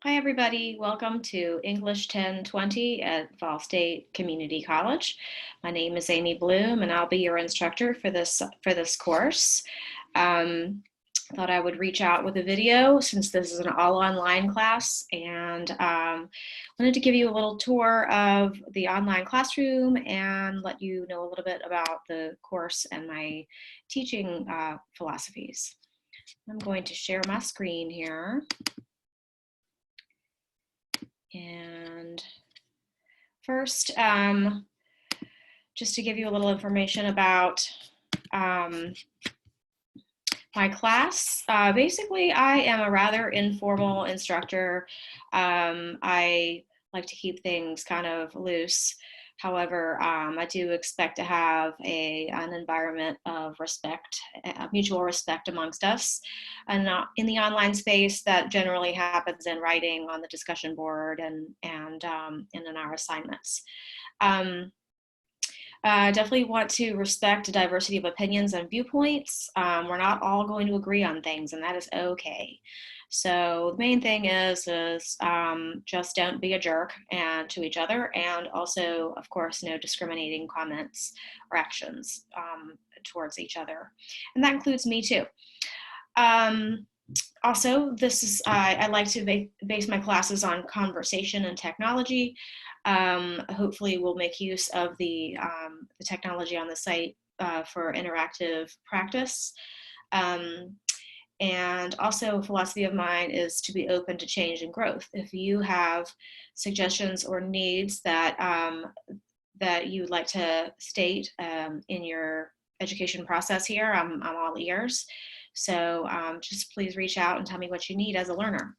Hi, everybody. Welcome to English 1020 at Fall State Community College. My name is Amy Bloom, and I'll be your instructor for this course. Thought I would reach out with a video since this is an all-online class, and wanted to give you a little tour of the online classroom and let you know a little bit about the course and my teaching philosophies. I'm going to share my screen here. And first, just to give you a little information about my class. Basically, I am a rather informal instructor. I like to keep things kind of loose. However, I do expect to have an environment of respect, mutual respect amongst us. And in the online space, that generally happens in writing on the discussion board and in our assignments. Definitely want to respect a diversity of opinions and viewpoints. We're not all going to agree on things, and that is okay. So the main thing is just don't be a jerk to each other, and also, of course, no discriminating comments or actions towards each other, and that includes me too. Also, I like to base my classes on conversation and technology. Hopefully we'll make use of the technology on the site for interactive practice. And also a philosophy of mine is to be open to change and growth. If you have suggestions or needs that you would like to state in your education process here, I'm all ears. So just please reach out and tell me what you need as a learner.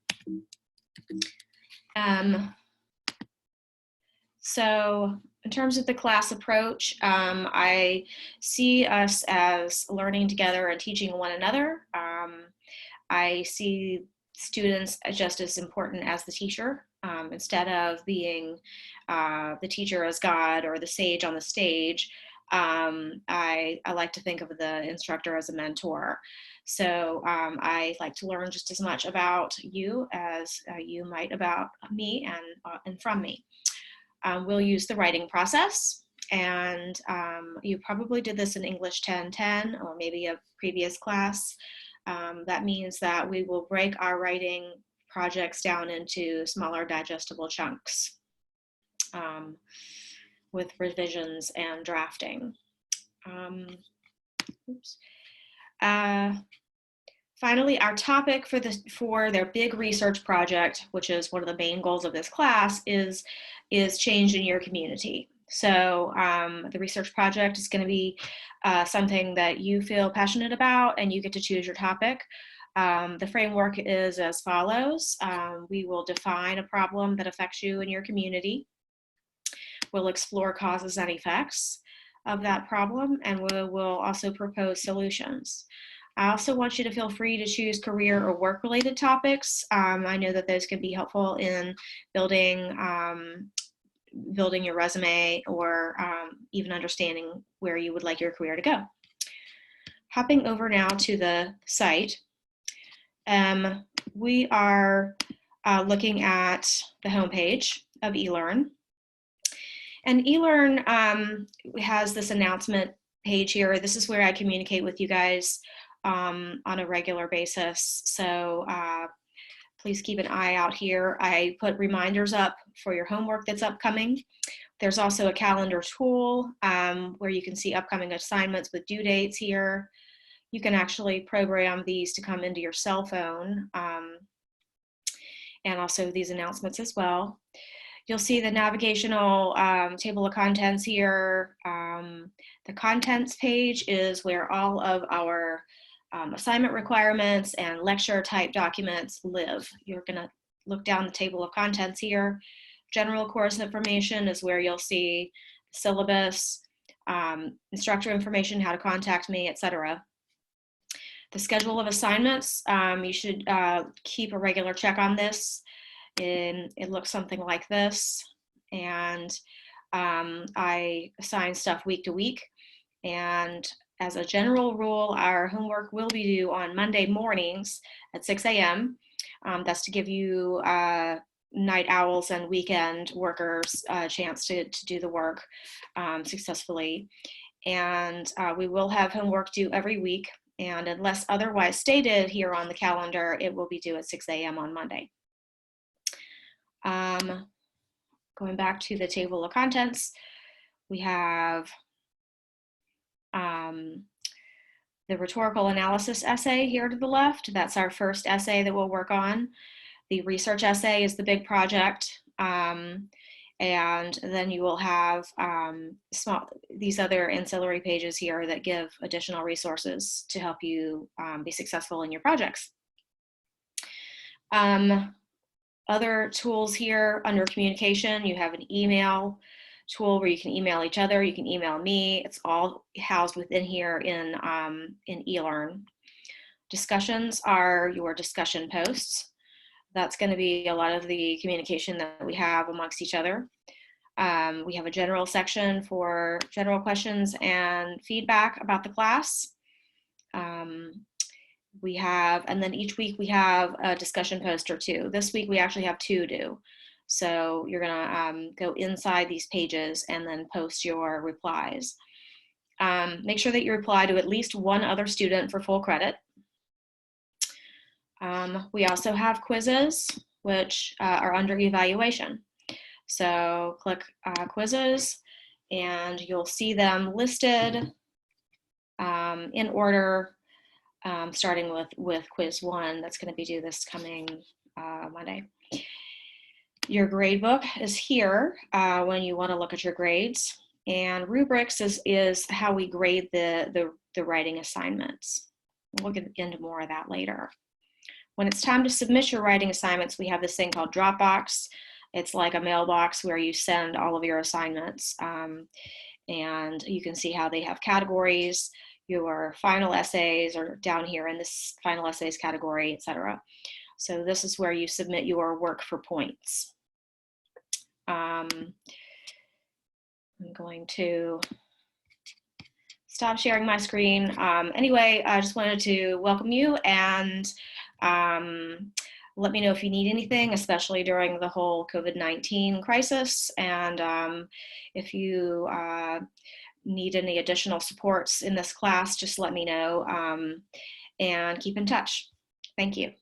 So in terms of the class approach, I see us as learning together and teaching one another. I see students just as important as the teacher. Instead of being the teacher as God or the sage on the stage, I like to think of the instructor as a mentor. So I like to learn just as much about you as you might about me and from me. We'll use the writing process, and you probably did this in English 1010 or maybe a previous class. That means that we will break our writing projects down into smaller digestible chunks with revisions and drafting. Finally, our topic for their big research project, which is one of the main goals of this class, is change in your community. So the research project is going to be something that you feel passionate about, and you get to choose your topic. The framework is as follows. We will define a problem that affects you and your community. We'll explore causes and effects of that problem, and we will also propose solutions. I also want you to feel free to choose career or work-related topics. I know that those can be helpful in building your resume or even understanding where you would like your career to go. Hopping over now to the site, we are looking at the homepage of eLearn. And eLearn has this announcement page here. This is where I communicate with you guys on a regular basis. So please keep an eye out here. I put reminders up for your homework that's upcoming. There's also a calendar tool where you can see upcoming assignments with due dates here. You can actually program these to come into your cell phone and also these announcements as well. You'll see the navigational table of contents here. The contents page is where all of our assignment requirements and lecture type documents live. You're going to look down the table of contents here. General course information is where you'll see syllabus, instructor information, how to contact me, etc. The schedule of assignments, you should keep a regular check on this. It looks something like this, and I assign stuff week to week, and as a general rule, our homework will be due on Monday mornings at 6 a.m. That's to give you night owls and weekend workers a chance to do the work successfully. And we will have homework due every week. And unless otherwise stated here on the calendar, it will be due at 6 a.m. on Monday. Going back to the table of contents, we have the rhetorical analysis essay here to the left. That's our first essay that we'll work on. The research essay is the big project. And then you will have these other ancillary pages here that give additional resources to help you be successful in your projects. Other tools here under communication, you have an email tool where you can email each other, you can email me. It's all housed within here in eLearn. Discussions are your discussion posts. That's going to be a lot of the communication that we have amongst each other. We have a general section for general questions and feedback about the class. And then each week we have a discussion post or two. This week we actually have 2 due. So you're gonna go inside these pages and then post your replies. Make sure that you reply to at least 1 other student for full credit. We also have quizzes, which are under evaluation. So click quizzes and you'll see them listed in order, starting with quiz 1 that's going to be due this coming Monday. Your grade book is here when you want to look at your grades, and rubrics is how we grade the writing assignments. We'll get into more of that later. When it's time to submit your writing assignments, we have this thing called Dropbox. It's like a mailbox where you send all of your assignments, and you can see how they have categories. Your final essays are down here in this final essays category, etc. So this is where you submit your work for points. I'm going to stop sharing my screen. Anyway, I just wanted to welcome you and let me know if you need anything, especially during the whole COVID-19 crisis. And if you need any additional supports in this class, just let me know and keep in touch. Thank you.